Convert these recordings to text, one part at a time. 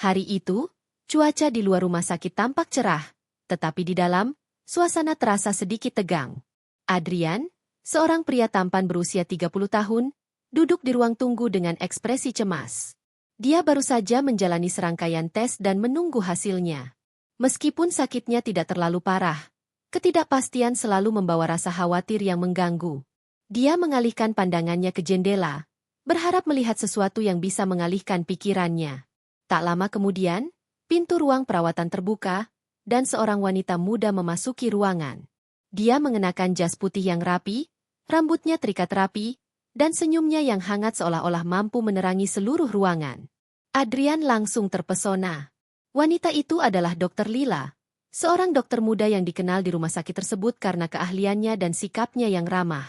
Hari itu, cuaca di luar rumah sakit tampak cerah, tetapi di dalam, suasana terasa sedikit tegang. Adrian, seorang pria tampan berusia 30 tahun, duduk di ruang tunggu dengan ekspresi cemas. Dia baru saja menjalani serangkaian tes dan menunggu hasilnya. Meskipun sakitnya tidak terlalu parah, ketidakpastian selalu membawa rasa khawatir yang mengganggu. Dia mengalihkan pandangannya ke jendela, berharap melihat sesuatu yang bisa mengalihkan pikirannya. Tak lama kemudian, pintu ruang perawatan terbuka, dan seorang wanita muda memasuki ruangan. Dia mengenakan jas putih yang rapi, rambutnya terikat rapi, dan senyumnya yang hangat seolah-olah mampu menerangi seluruh ruangan. Adrian langsung terpesona. Wanita itu adalah Dr. Lila, seorang dokter muda yang dikenal di rumah sakit tersebut karena keahliannya dan sikapnya yang ramah.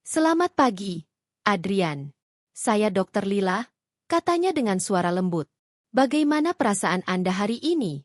"Selamat pagi, Adrian. Saya Dr. Lila," katanya dengan suara lembut. "Bagaimana perasaan Anda hari ini?"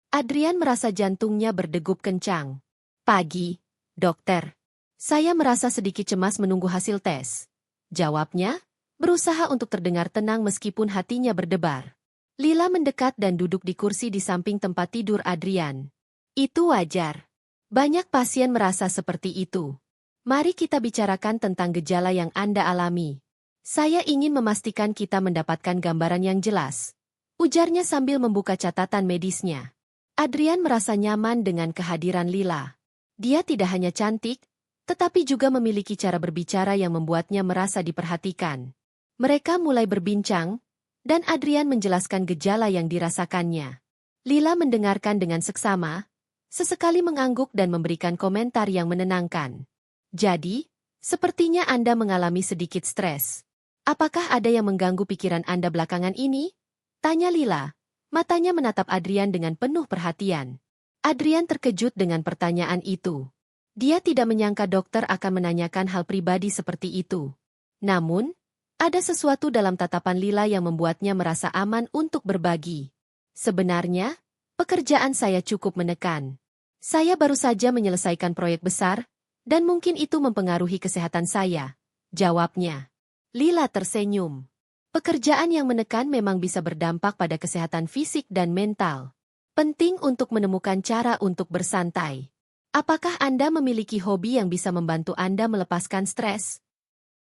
Adrian merasa jantungnya berdegup kencang. "Pagi, dokter. Saya merasa sedikit cemas menunggu hasil tes," jawabnya, berusaha untuk terdengar tenang meskipun hatinya berdebar. Lila mendekat dan duduk di kursi di samping tempat tidur Adrian. "Itu wajar. Banyak pasien merasa seperti itu. Mari kita bicarakan tentang gejala yang Anda alami. Saya ingin memastikan kita mendapatkan gambaran yang jelas," ujarnya sambil membuka catatan medisnya. Adrian merasa nyaman dengan kehadiran Lila. Dia tidak hanya cantik, tetapi juga memiliki cara berbicara yang membuatnya merasa diperhatikan. Mereka mulai berbincang, dan Adrian menjelaskan gejala yang dirasakannya. Lila mendengarkan dengan seksama, sesekali mengangguk dan memberikan komentar yang menenangkan. "Jadi, sepertinya Anda mengalami sedikit stres. Apakah ada yang mengganggu pikiran Anda belakangan ini?" tanya Lila, matanya menatap Adrian dengan penuh perhatian. Adrian terkejut dengan pertanyaan itu. Dia tidak menyangka dokter akan menanyakan hal pribadi seperti itu. Namun, ada sesuatu dalam tatapan Lila yang membuatnya merasa aman untuk berbagi. "Sebenarnya, pekerjaan saya cukup menekan. Saya baru saja menyelesaikan proyek besar, dan mungkin itu mempengaruhi kesehatan saya," jawabnya. Lila tersenyum. Pekerjaan yang menekan memang bisa berdampak pada kesehatan fisik dan mental. Penting untuk menemukan cara untuk bersantai. Apakah Anda memiliki hobi yang bisa membantu Anda melepaskan stres?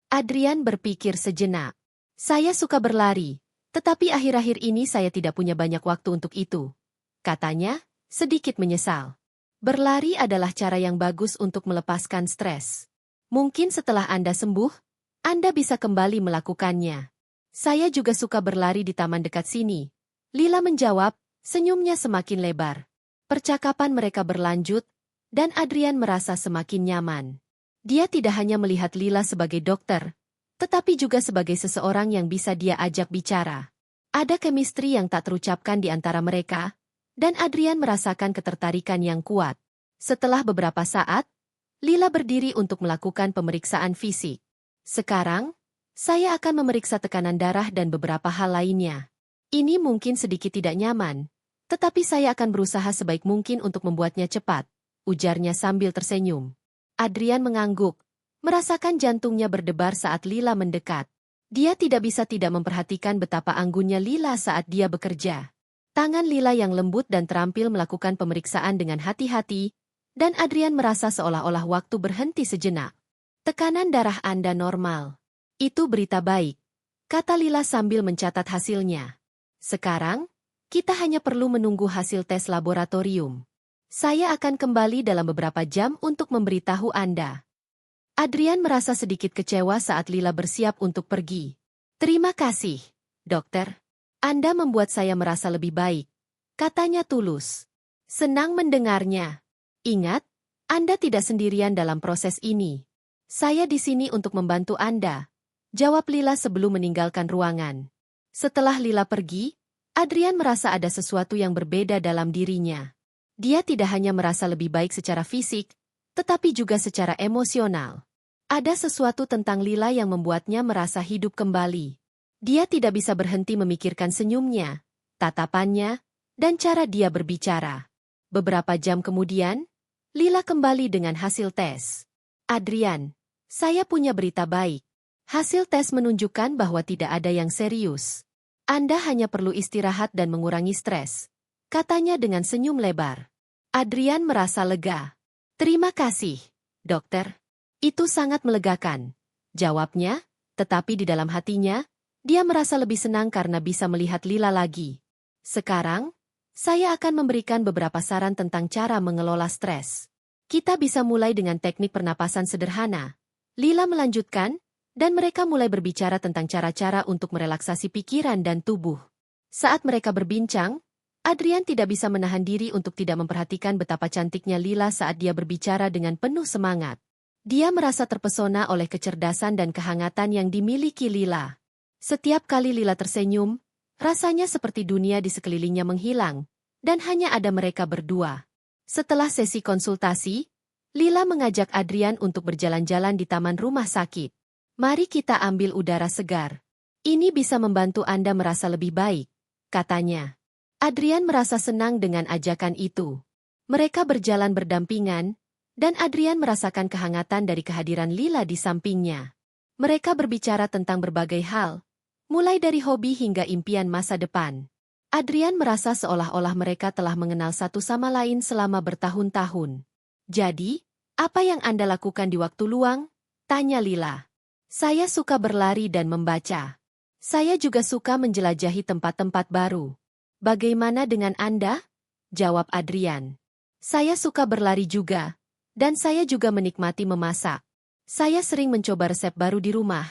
Adrian berpikir sejenak. "Saya suka berlari, tetapi akhir-akhir ini saya tidak punya banyak waktu untuk itu," katanya, sedikit menyesal. Berlari adalah cara yang bagus untuk melepaskan stres. Mungkin setelah Anda sembuh, Anda bisa kembali melakukannya. "Saya juga suka berlari di taman dekat sini," Lila menjawab, senyumnya semakin lebar. Percakapan mereka berlanjut, dan Adrian merasa semakin nyaman. Dia tidak hanya melihat Lila sebagai dokter, tetapi juga sebagai seseorang yang bisa dia ajak bicara. Ada chemistry yang tak terucapkan di antara mereka, dan Adrian merasakan ketertarikan yang kuat. Setelah beberapa saat, Lila berdiri untuk melakukan pemeriksaan fisik. "Sekarang, saya akan memeriksa tekanan darah dan beberapa hal lainnya. Ini mungkin sedikit tidak nyaman, tetapi saya akan berusaha sebaik mungkin untuk membuatnya cepat," ujarnya sambil tersenyum. Adrian mengangguk, merasakan jantungnya berdebar saat Lila mendekat. Dia tidak bisa tidak memperhatikan betapa anggunnya Lila saat dia bekerja. Tangan Lila yang lembut dan terampil melakukan pemeriksaan dengan hati-hati, dan Adrian merasa seolah-olah waktu berhenti sejenak. "Tekanan darah Anda normal. Itu berita baik," kata Lila sambil mencatat hasilnya. "Sekarang, kita hanya perlu menunggu hasil tes laboratorium. Saya akan kembali dalam beberapa jam untuk memberitahu Anda." Adrian merasa sedikit kecewa saat Lila bersiap untuk pergi. "Terima kasih, dokter. Anda membuat saya merasa lebih baik," katanya tulus. "Senang mendengarnya. Ingat, Anda tidak sendirian dalam proses ini. Saya di sini untuk membantu Anda," jawab Lila sebelum meninggalkan ruangan. Setelah Lila pergi, Adrian merasa ada sesuatu yang berbeda dalam dirinya. Dia tidak hanya merasa lebih baik secara fisik, tetapi juga secara emosional. Ada sesuatu tentang Lila yang membuatnya merasa hidup kembali. Dia tidak bisa berhenti memikirkan senyumnya, tatapannya, dan cara dia berbicara. Beberapa jam kemudian, Lila kembali dengan hasil tes. "Adrian, saya punya berita baik. Hasil tes menunjukkan bahwa tidak ada yang serius. Anda hanya perlu istirahat dan mengurangi stres, katanya dengan senyum lebar. Adrian merasa lega. Terima kasih, dokter. Itu sangat melegakan, jawabnya, tetapi di dalam hatinya, dia merasa lebih senang karena bisa melihat Lila lagi. Sekarang, saya akan memberikan beberapa saran tentang cara mengelola stres. Kita bisa mulai dengan teknik pernapasan sederhana. Lila melanjutkan, dan mereka mulai berbicara tentang cara-cara untuk merelaksasi pikiran dan tubuh. Saat mereka berbincang, Adrian tidak bisa menahan diri untuk tidak memperhatikan betapa cantiknya Lila saat dia berbicara dengan penuh semangat. Dia merasa terpesona oleh kecerdasan dan kehangatan yang dimiliki Lila. Setiap kali Lila tersenyum, rasanya seperti dunia di sekelilingnya menghilang, dan hanya ada mereka berdua. Setelah sesi konsultasi, Lila mengajak Adrian untuk berjalan-jalan di taman rumah sakit. Mari kita ambil udara segar. Ini bisa membantu Anda merasa lebih baik, katanya. Adrian merasa senang dengan ajakan itu. Mereka berjalan berdampingan, dan Adrian merasakan kehangatan dari kehadiran Lila di sampingnya. Mereka berbicara tentang berbagai hal, mulai dari hobi hingga impian masa depan. Adrian merasa seolah-olah mereka telah mengenal satu sama lain selama bertahun-tahun. Jadi, apa yang Anda lakukan di waktu luang? Tanya Lila. Saya suka berlari dan membaca. Saya juga suka menjelajahi tempat-tempat baru. Bagaimana dengan Anda? Jawab Adrian. Saya suka berlari juga, dan saya juga menikmati memasak. Saya sering mencoba resep baru di rumah.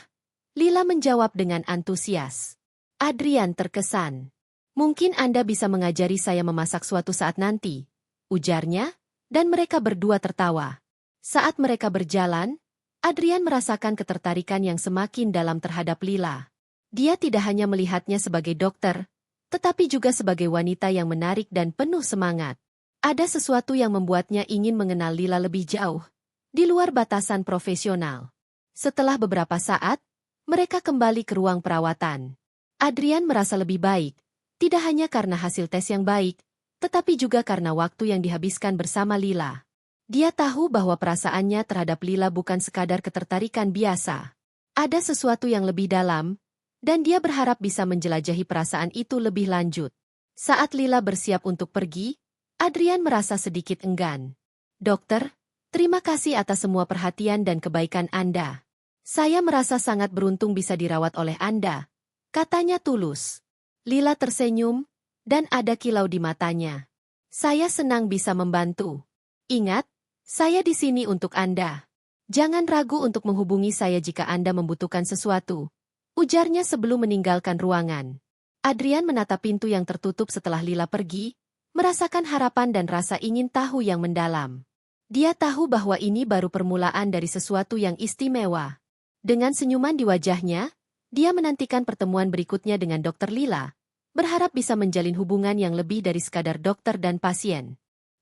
Lila menjawab dengan antusias. Adrian terkesan. Mungkin Anda bisa mengajari saya memasak suatu saat nanti, ujarnya, dan mereka berdua tertawa. Saat mereka berjalan, Adrian merasakan ketertarikan yang semakin dalam terhadap Lila. Dia tidak hanya melihatnya sebagai dokter, tetapi juga sebagai wanita yang menarik dan penuh semangat. Ada sesuatu yang membuatnya ingin mengenal Lila lebih jauh, di luar batasan profesional. Setelah beberapa saat, mereka kembali ke ruang perawatan. Adrian merasa lebih baik, tidak hanya karena hasil tes yang baik, tetapi juga karena waktu yang dihabiskan bersama Lila. Dia tahu bahwa perasaannya terhadap Lila bukan sekadar ketertarikan biasa. Ada sesuatu yang lebih dalam, dan dia berharap bisa menjelajahi perasaan itu lebih lanjut. Saat Lila bersiap untuk pergi, Adrian merasa sedikit enggan. Dokter, terima kasih atas semua perhatian dan kebaikan Anda. Saya merasa sangat beruntung bisa dirawat oleh Anda, katanya tulus. Lila tersenyum, dan ada kilau di matanya. Saya senang bisa membantu. Ingat, saya di sini untuk Anda. Jangan ragu untuk menghubungi saya jika Anda membutuhkan sesuatu, ujarnya sebelum meninggalkan ruangan. Adrian menatap pintu yang tertutup setelah Lila pergi, merasakan harapan dan rasa ingin tahu yang mendalam. Dia tahu bahwa ini baru permulaan dari sesuatu yang istimewa. Dengan senyuman di wajahnya, dia menantikan pertemuan berikutnya dengan Dokter Lila, berharap bisa menjalin hubungan yang lebih dari sekadar dokter dan pasien.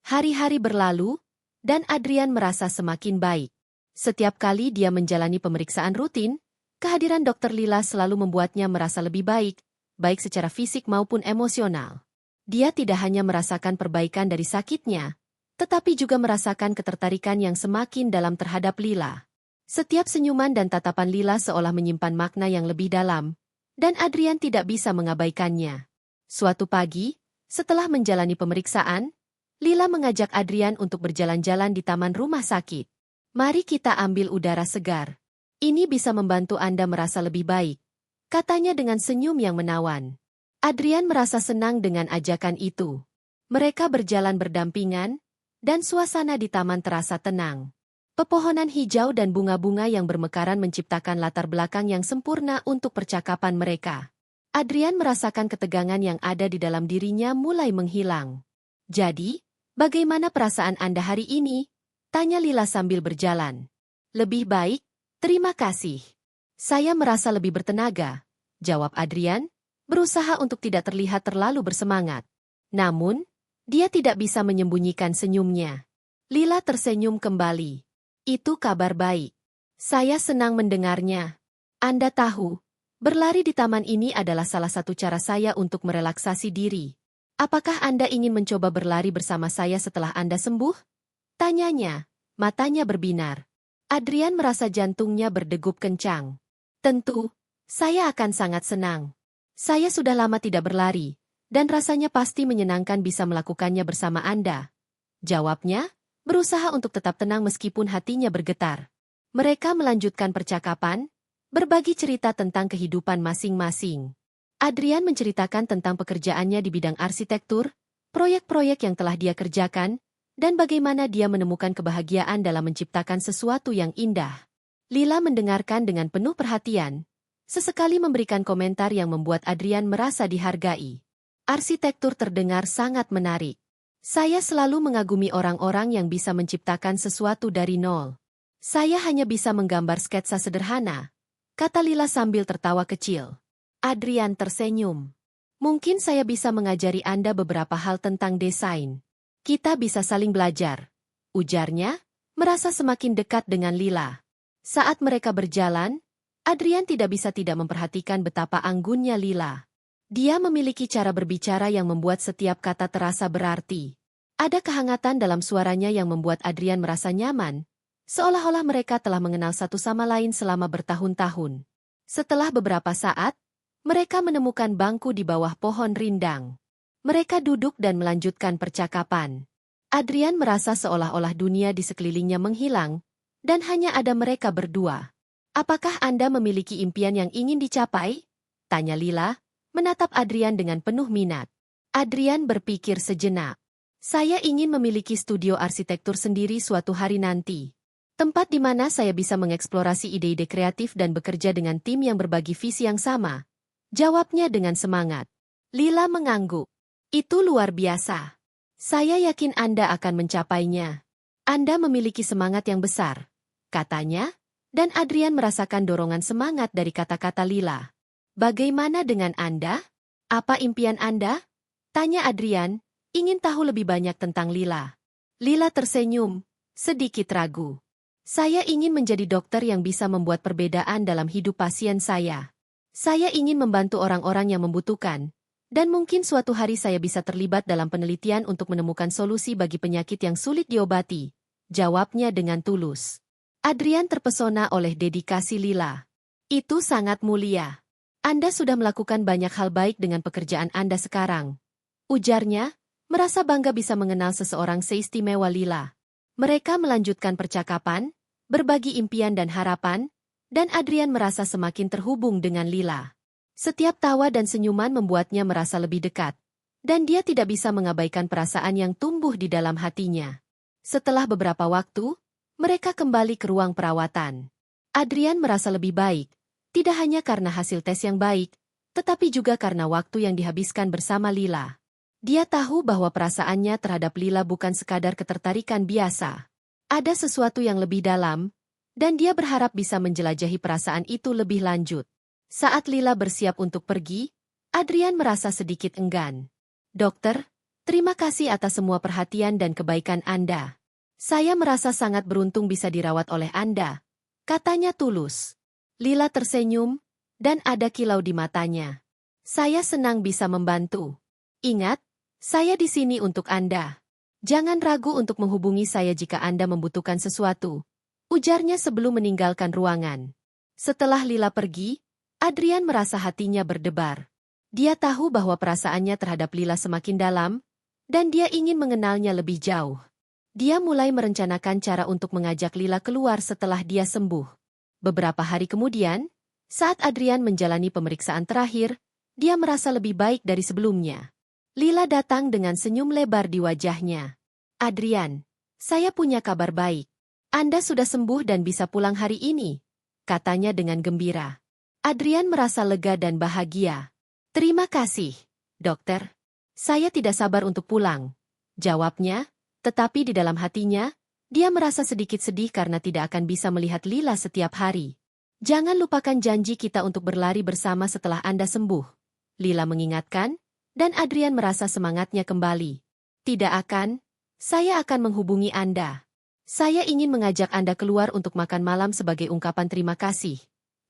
Hari-hari berlalu, dan Adrian merasa semakin baik. Setiap kali dia menjalani pemeriksaan rutin, kehadiran Dokter Lila selalu membuatnya merasa lebih baik, baik secara fisik maupun emosional. Dia tidak hanya merasakan perbaikan dari sakitnya, tetapi juga merasakan ketertarikan yang semakin dalam terhadap Lila. Setiap senyuman dan tatapan Lila seolah menyimpan makna yang lebih dalam, dan Adrian tidak bisa mengabaikannya. Suatu pagi, setelah menjalani pemeriksaan, Lila mengajak Adrian untuk berjalan-jalan di taman rumah sakit. Mari kita ambil udara segar. Ini bisa membantu Anda merasa lebih baik, katanya dengan senyum yang menawan. Adrian merasa senang dengan ajakan itu. Mereka berjalan berdampingan, dan suasana di taman terasa tenang. Pepohonan hijau dan bunga-bunga yang bermekaran menciptakan latar belakang yang sempurna untuk percakapan mereka. Adrian merasakan ketegangan yang ada di dalam dirinya mulai menghilang. Jadi, bagaimana perasaan Anda hari ini? Tanya Lila sambil berjalan. Lebih baik, terima kasih. Saya merasa lebih bertenaga, jawab Adrian, berusaha untuk tidak terlihat terlalu bersemangat. Namun, dia tidak bisa menyembunyikan senyumnya. Lila tersenyum kembali. Itu kabar baik. Saya senang mendengarnya. Anda tahu, berlari di taman ini adalah salah satu cara saya untuk merelaksasi diri. Apakah Anda ingin mencoba berlari bersama saya setelah Anda sembuh? Tanyanya, matanya berbinar. Adrian merasa jantungnya berdegup kencang. Tentu, saya akan sangat senang. Saya sudah lama tidak berlari, dan rasanya pasti menyenangkan bisa melakukannya bersama Anda. Jawabnya, berusaha untuk tetap tenang meskipun hatinya bergetar. Mereka melanjutkan percakapan, berbagi cerita tentang kehidupan masing-masing. Adrian menceritakan tentang pekerjaannya di bidang arsitektur, proyek-proyek yang telah dia kerjakan, dan bagaimana dia menemukan kebahagiaan dalam menciptakan sesuatu yang indah. Lila mendengarkan dengan penuh perhatian, sesekali memberikan komentar yang membuat Adrian merasa dihargai. Arsitektur terdengar sangat menarik. Saya selalu mengagumi orang-orang yang bisa menciptakan sesuatu dari nol. Saya hanya bisa menggambar sketsa sederhana, kata Lila sambil tertawa kecil. Adrian tersenyum. Mungkin saya bisa mengajari Anda beberapa hal tentang desain. Kita bisa saling belajar, ujarnya, merasa semakin dekat dengan Lila. Saat mereka berjalan, Adrian tidak bisa tidak memperhatikan betapa anggunnya Lila. Dia memiliki cara berbicara yang membuat setiap kata terasa berarti. Ada kehangatan dalam suaranya yang membuat Adrian merasa nyaman, seolah-olah mereka telah mengenal satu sama lain selama bertahun-tahun. Setelah beberapa saat, mereka menemukan bangku di bawah pohon rindang. Mereka duduk dan melanjutkan percakapan. Adrian merasa seolah-olah dunia di sekelilingnya menghilang, dan hanya ada mereka berdua. Apakah Anda memiliki impian yang ingin dicapai? Tanya Lila, menatap Adrian dengan penuh minat. Adrian berpikir sejenak. Saya ingin memiliki studio arsitektur sendiri suatu hari nanti. Tempat di mana saya bisa mengeksplorasi ide-ide kreatif dan bekerja dengan tim yang berbagi visi yang sama. Jawabnya dengan semangat. Lila mengangguk. Itu luar biasa. Saya yakin Anda akan mencapainya. Anda memiliki semangat yang besar, katanya, dan Adrian merasakan dorongan semangat dari kata-kata Lila. Bagaimana dengan Anda? Apa impian Anda? Tanya Adrian, ingin tahu lebih banyak tentang Lila. Lila tersenyum, sedikit ragu. Saya ingin menjadi dokter yang bisa membuat perbedaan dalam hidup pasien saya. Saya ingin membantu orang-orang yang membutuhkan, dan mungkin suatu hari saya bisa terlibat dalam penelitian untuk menemukan solusi bagi penyakit yang sulit diobati. Jawabnya dengan tulus. Adrian terpesona oleh dedikasi Lila. Itu sangat mulia. Anda sudah melakukan banyak hal baik dengan pekerjaan Anda sekarang. Ujarnya, merasa bangga bisa mengenal seseorang seistimewa Lila. Mereka melanjutkan percakapan, berbagi impian dan harapan, dan Adrian merasa semakin terhubung dengan Lila. Setiap tawa dan senyuman membuatnya merasa lebih dekat, dan dia tidak bisa mengabaikan perasaan yang tumbuh di dalam hatinya. Setelah beberapa waktu, mereka kembali ke ruang perawatan. Adrian merasa lebih baik, tidak hanya karena hasil tes yang baik, tetapi juga karena waktu yang dihabiskan bersama Lila. Dia tahu bahwa perasaannya terhadap Lila bukan sekadar ketertarikan biasa. Ada sesuatu yang lebih dalam, dan dia berharap bisa menjelajahi perasaan itu lebih lanjut. Saat Lila bersiap untuk pergi, Adrian merasa sedikit enggan. Dokter, terima kasih atas semua perhatian dan kebaikan Anda. Saya merasa sangat beruntung bisa dirawat oleh Anda, katanya tulus. Lila tersenyum, dan ada kilau di matanya. Saya senang bisa membantu. Ingat, saya di sini untuk Anda. Jangan ragu untuk menghubungi saya jika Anda membutuhkan sesuatu. Ujarnya sebelum meninggalkan ruangan. Setelah Lila pergi, Adrian merasa hatinya berdebar. Dia tahu bahwa perasaannya terhadap Lila semakin dalam, dan dia ingin mengenalnya lebih jauh. Dia mulai merencanakan cara untuk mengajak Lila keluar setelah dia sembuh. Beberapa hari kemudian, saat Adrian menjalani pemeriksaan terakhir, dia merasa lebih baik dari sebelumnya. Lila datang dengan senyum lebar di wajahnya. Adrian, saya punya kabar baik. Anda sudah sembuh dan bisa pulang hari ini, katanya dengan gembira. Adrian merasa lega dan bahagia. Terima kasih, dokter. Saya tidak sabar untuk pulang, jawabnya, tetapi di dalam hatinya, dia merasa sedikit sedih karena tidak akan bisa melihat Lila setiap hari. Jangan lupakan janji kita untuk berlari bersama setelah Anda sembuh, Lila mengingatkan, dan Adrian merasa semangatnya kembali. Tidak akan, saya akan menghubungi Anda. Saya ingin mengajak Anda keluar untuk makan malam sebagai ungkapan terima kasih,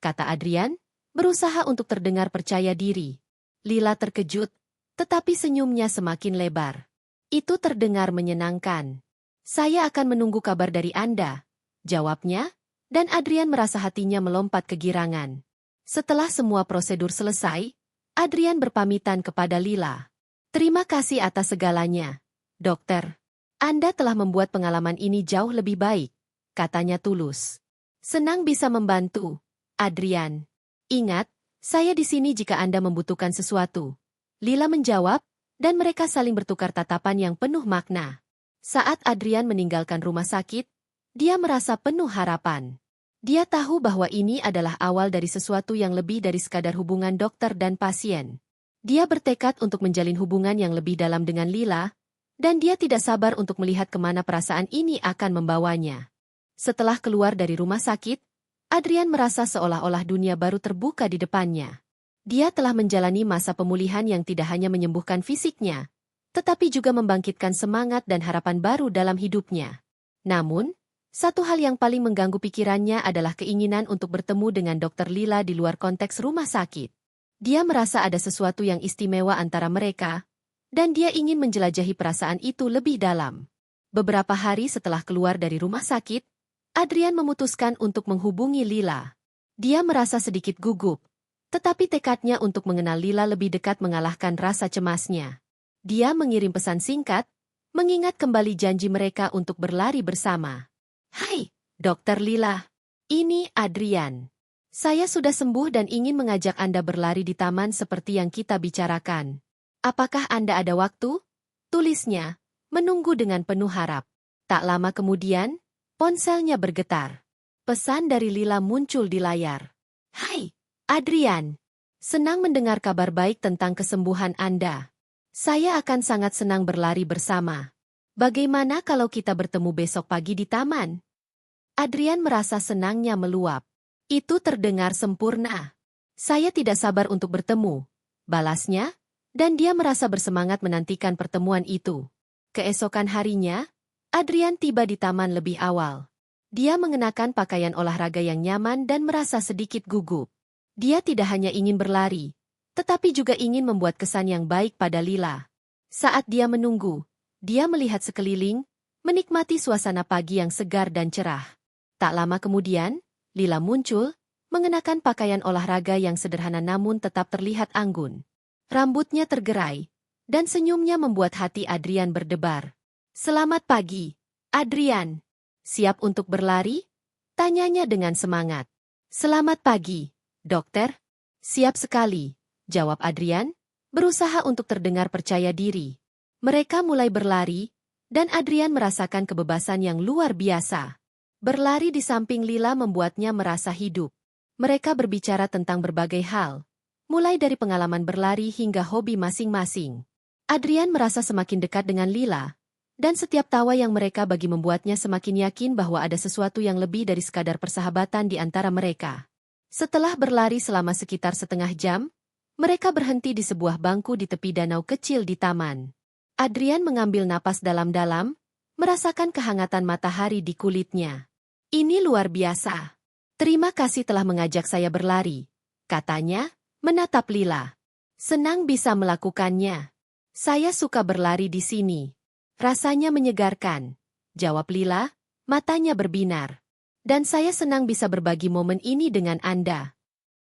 kata Adrian, berusaha untuk terdengar percaya diri. Lila terkejut, tetapi senyumnya semakin lebar. Itu terdengar menyenangkan. Saya akan menunggu kabar dari Anda, jawabnya, dan Adrian merasa hatinya melompat kegirangan. Setelah semua prosedur selesai, Adrian berpamitan kepada Lila. Terima kasih atas segalanya, dokter. Anda telah membuat pengalaman ini jauh lebih baik, katanya tulus. Senang bisa membantu, Adrian. Ingat, saya di sini jika Anda membutuhkan sesuatu. Lila menjawab, dan mereka saling bertukar tatapan yang penuh makna. Saat Adrian meninggalkan rumah sakit, dia merasa penuh harapan. Dia tahu bahwa ini adalah awal dari sesuatu yang lebih dari sekadar hubungan dokter dan pasien. Dia bertekad untuk menjalin hubungan yang lebih dalam dengan Lila, dan dia tidak sabar untuk melihat kemana perasaan ini akan membawanya. Setelah keluar dari rumah sakit, Adrian merasa seolah-olah dunia baru terbuka di depannya. Dia telah menjalani masa pemulihan yang tidak hanya menyembuhkan fisiknya, tetapi juga membangkitkan semangat dan harapan baru dalam hidupnya. Namun, satu hal yang paling mengganggu pikirannya adalah keinginan untuk bertemu dengan Dr. Lila di luar konteks rumah sakit. Dia merasa ada sesuatu yang istimewa antara mereka, dan dia ingin menjelajahi perasaan itu lebih dalam. Beberapa hari setelah keluar dari rumah sakit, Adrian memutuskan untuk menghubungi Lila. Dia merasa sedikit gugup, tetapi tekadnya untuk mengenal Lila lebih dekat mengalahkan rasa cemasnya. Dia mengirim pesan singkat, mengingat kembali janji mereka untuk berlari bersama. Hai, Dr. Lila. Ini Adrian. Saya sudah sembuh dan ingin mengajak Anda berlari di taman seperti yang kita bicarakan. Apakah Anda ada waktu? Tulisnya, menunggu dengan penuh harap. Tak lama kemudian, ponselnya bergetar. Pesan dari Lila muncul di layar. Hai, Adrian. Senang mendengar kabar baik tentang kesembuhan Anda. Saya akan sangat senang berlari bersama. Bagaimana kalau kita bertemu besok pagi di taman? Adrian merasa senangnya meluap. Itu terdengar sempurna. Saya tidak sabar untuk bertemu, balasnya, dan dia merasa bersemangat menantikan pertemuan itu. Keesokan harinya, Adrian tiba di taman lebih awal. Dia mengenakan pakaian olahraga yang nyaman dan merasa sedikit gugup. Dia tidak hanya ingin berlari, tetapi juga ingin membuat kesan yang baik pada Lila. Saat dia menunggu, dia melihat sekeliling, menikmati suasana pagi yang segar dan cerah. Tak lama kemudian, Lila muncul, mengenakan pakaian olahraga yang sederhana namun tetap terlihat anggun. Rambutnya tergerai, dan senyumnya membuat hati Adrian berdebar. Selamat pagi, Adrian. Siap untuk berlari? Tanyanya dengan semangat. Selamat pagi, dokter. Siap sekali, jawab Adrian, berusaha untuk terdengar percaya diri. Mereka mulai berlari, dan Adrian merasakan kebebasan yang luar biasa. Berlari di samping Lila membuatnya merasa hidup. Mereka berbicara tentang berbagai hal, mulai dari pengalaman berlari hingga hobi masing-masing. Adrian merasa semakin dekat dengan Lila, dan setiap tawa yang mereka bagi membuatnya semakin yakin bahwa ada sesuatu yang lebih dari sekadar persahabatan di antara mereka. Setelah berlari selama sekitar setengah jam, mereka berhenti di sebuah bangku di tepi danau kecil di taman. Adrian mengambil napas dalam-dalam, merasakan kehangatan matahari di kulitnya. Ini luar biasa. Terima kasih telah mengajak saya berlari, katanya, menatap Lila. Senang bisa melakukannya. Saya suka berlari di sini. Rasanya menyegarkan, jawab Lila, matanya berbinar. Dan saya senang bisa berbagi momen ini dengan Anda.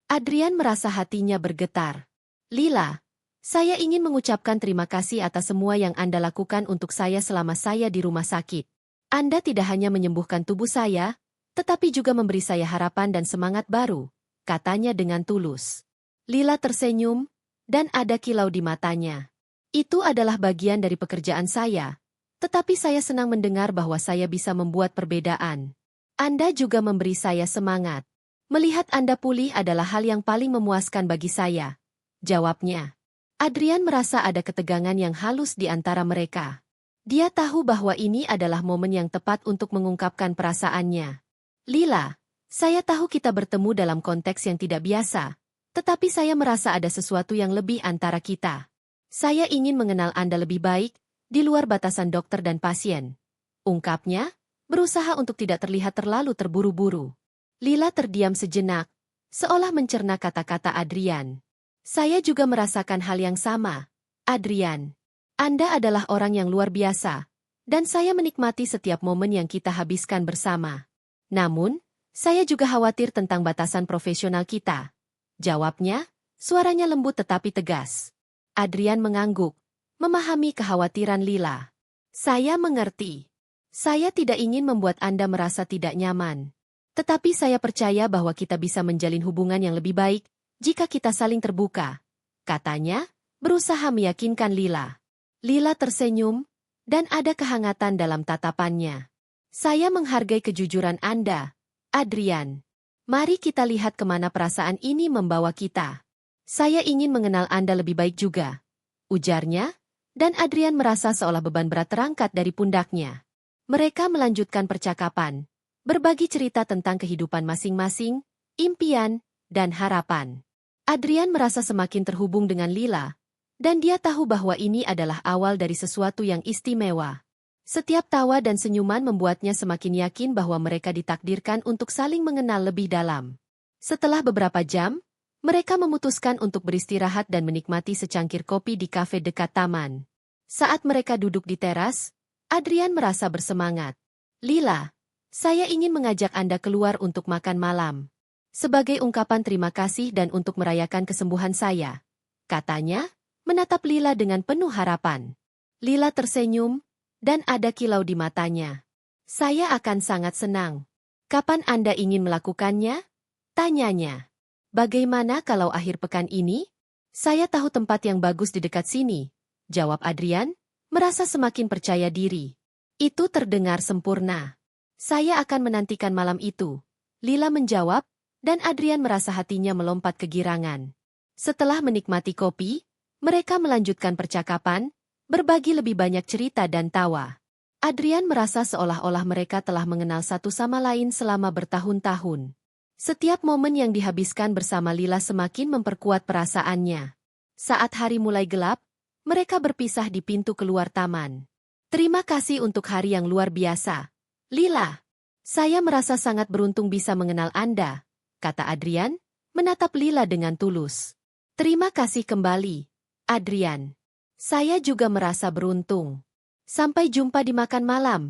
Adrian merasa hatinya bergetar. Lila, saya ingin mengucapkan terima kasih atas semua yang Anda lakukan untuk saya selama saya di rumah sakit. Anda tidak hanya menyembuhkan tubuh saya, tetapi juga memberi saya harapan dan semangat baru, katanya dengan tulus. Lila tersenyum, dan ada kilau di matanya. Itu adalah bagian dari pekerjaan saya, tetapi saya senang mendengar bahwa saya bisa membuat perbedaan. Anda juga memberi saya semangat. Melihat Anda pulih adalah hal yang paling memuaskan bagi saya, jawabnya. Adrian merasa ada ketegangan yang halus di antara mereka. Dia tahu bahwa ini adalah momen yang tepat untuk mengungkapkan perasaannya. Lila, saya tahu kita bertemu dalam konteks yang tidak biasa, tetapi saya merasa ada sesuatu yang lebih antara kita. Saya ingin mengenal Anda lebih baik, di luar batasan dokter dan pasien. Ungkapnya, berusaha untuk tidak terlihat terlalu terburu-buru. Lila terdiam sejenak, seolah mencerna kata-kata Adrian. Saya juga merasakan hal yang sama, Adrian. Anda adalah orang yang luar biasa, dan saya menikmati setiap momen yang kita habiskan bersama. Namun, saya juga khawatir tentang batasan profesional kita. Jawabnya, Suaranya lembut tetapi tegas. Adrian mengangguk, memahami kekhawatiran Lila. Saya mengerti. Saya tidak ingin membuat Anda merasa tidak nyaman. Tetapi saya percaya bahwa kita bisa menjalin hubungan yang lebih baik jika kita saling terbuka, katanya, berusaha meyakinkan Lila. Lila tersenyum, dan ada kehangatan dalam tatapannya. Saya menghargai kejujuran Anda, Adrian. Mari kita lihat kemana perasaan ini membawa kita. Saya ingin mengenal Anda lebih baik juga, ujarnya, dan Adrian merasa seolah beban berat terangkat dari pundaknya. Mereka melanjutkan percakapan, berbagi cerita tentang kehidupan masing-masing, impian, dan harapan. Adrian merasa semakin terhubung dengan Lila, dan dia tahu bahwa ini adalah awal dari sesuatu yang istimewa. Setiap tawa dan senyuman membuatnya semakin yakin bahwa mereka ditakdirkan untuk saling mengenal lebih dalam. Setelah beberapa jam, mereka memutuskan untuk beristirahat dan menikmati secangkir kopi di kafe dekat taman. Saat mereka duduk di teras, Adrian merasa bersemangat. Lila, saya ingin mengajak Anda keluar untuk makan malam. Sebagai ungkapan terima kasih dan untuk merayakan kesembuhan saya, katanya, menatap Lila dengan penuh harapan. Lila tersenyum, dan ada kilau di matanya. Saya akan sangat senang. Kapan Anda ingin melakukannya? Tanyanya. Bagaimana kalau akhir pekan ini? Saya tahu tempat yang bagus di dekat sini, jawab Adrian, merasa semakin percaya diri. Itu terdengar sempurna. Saya akan menantikan malam itu, Lila menjawab, dan Adrian merasa hatinya melompat kegirangan. Setelah menikmati kopi, mereka melanjutkan percakapan, berbagi lebih banyak cerita dan tawa. Adrian merasa seolah-olah mereka telah mengenal satu sama lain selama bertahun-tahun. Setiap momen yang dihabiskan bersama Lila semakin memperkuat perasaannya. Saat hari mulai gelap, mereka berpisah di pintu keluar taman. Terima kasih untuk hari yang luar biasa, Lila. Saya merasa sangat beruntung bisa mengenal Anda, kata Adrian, menatap Lila dengan tulus. Terima kasih kembali, Adrian. Saya juga merasa beruntung. Sampai jumpa di makan malam,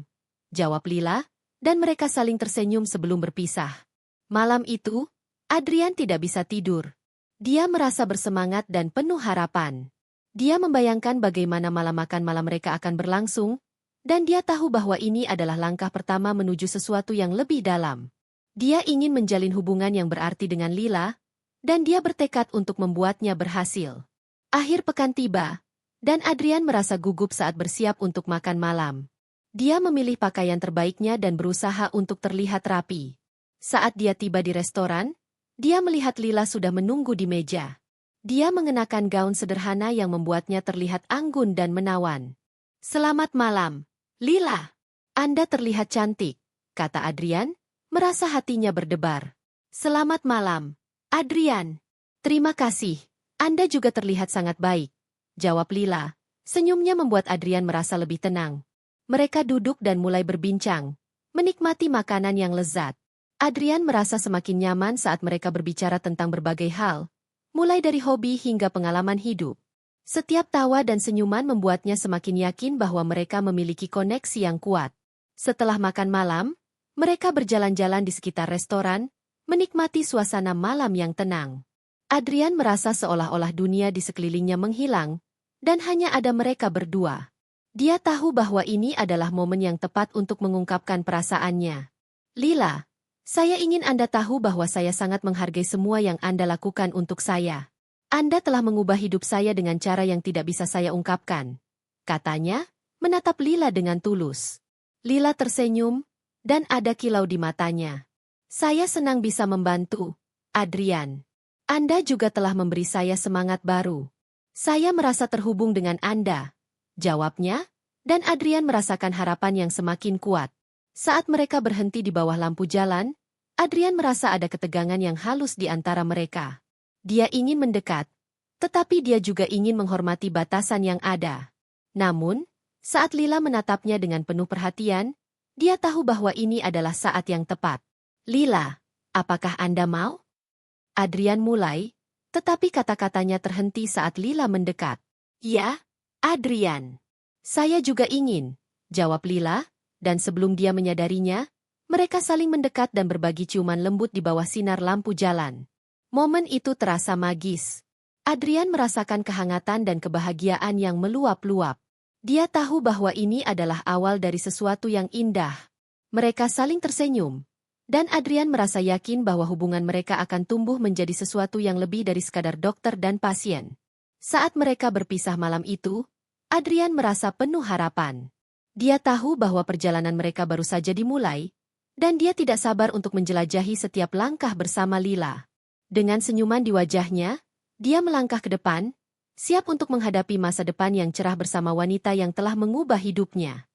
jawab Lila, dan mereka saling tersenyum sebelum berpisah. Malam itu, Adrian tidak bisa tidur. Dia merasa bersemangat dan penuh harapan. Dia membayangkan bagaimana malam makan malam mereka akan berlangsung, dan dia tahu bahwa ini adalah langkah pertama menuju sesuatu yang lebih dalam. Dia ingin menjalin hubungan yang berarti dengan Lila, dan dia bertekad untuk membuatnya berhasil. Akhir pekan tiba, dan Adrian merasa gugup saat bersiap untuk makan malam. Dia memilih pakaian terbaiknya dan berusaha untuk terlihat rapi. Saat dia tiba di restoran, dia melihat Lila sudah menunggu di meja. Dia mengenakan gaun sederhana yang membuatnya terlihat anggun dan menawan. Selamat malam, Lila. Anda terlihat cantik, kata Adrian, merasa hatinya berdebar. Selamat malam, Adrian. Terima kasih, Anda juga terlihat sangat baik, jawab Lila. Senyumnya membuat Adrian merasa lebih tenang. Mereka duduk dan mulai berbincang, menikmati makanan yang lezat. Adrian merasa semakin nyaman saat mereka berbicara tentang berbagai hal, mulai dari hobi hingga pengalaman hidup. Setiap tawa dan senyuman membuatnya semakin yakin bahwa mereka memiliki koneksi yang kuat. Setelah makan malam, mereka berjalan-jalan di sekitar restoran, menikmati suasana malam yang tenang. Adrian merasa seolah-olah dunia di sekelilingnya menghilang, dan hanya ada mereka berdua. Dia tahu bahwa ini adalah momen yang tepat untuk mengungkapkan perasaannya. Lila, saya ingin Anda tahu bahwa saya sangat menghargai semua yang Anda lakukan untuk saya. Anda telah mengubah hidup saya dengan cara yang tidak bisa saya ungkapkan, katanya, menatap Lila dengan tulus. Lila tersenyum, dan ada kilau di matanya. Saya senang bisa membantu, Adrian. Anda juga telah memberi saya semangat baru. Saya merasa terhubung dengan Anda, jawabnya, dan Adrian merasakan harapan yang semakin kuat. Saat mereka berhenti di bawah lampu jalan, Adrian merasa ada ketegangan yang halus di antara mereka. Dia ingin mendekat, tetapi dia juga ingin menghormati batasan yang ada. Namun, saat Lila menatapnya dengan penuh perhatian, dia tahu bahwa ini adalah saat yang tepat. Lila, apakah Anda mau? Adrian mulai, tetapi kata-katanya terhenti saat Lila mendekat. Ya, Adrian. Saya juga ingin, jawab Lila, dan sebelum dia menyadarinya, mereka saling mendekat dan berbagi ciuman lembut di bawah sinar lampu jalan. Momen itu terasa magis. Adrian merasakan kehangatan dan kebahagiaan yang meluap-luap. Dia tahu bahwa ini adalah awal dari sesuatu yang indah. Mereka saling tersenyum. Dan Adrian merasa yakin bahwa hubungan mereka akan tumbuh menjadi sesuatu yang lebih dari sekadar dokter dan pasien. Saat mereka berpisah malam itu, Adrian merasa penuh harapan. Dia tahu bahwa perjalanan mereka baru saja dimulai, dan dia tidak sabar untuk menjelajahi setiap langkah bersama Lila. Dengan senyuman di wajahnya, dia melangkah ke depan, siap untuk menghadapi masa depan yang cerah bersama wanita yang telah mengubah hidupnya.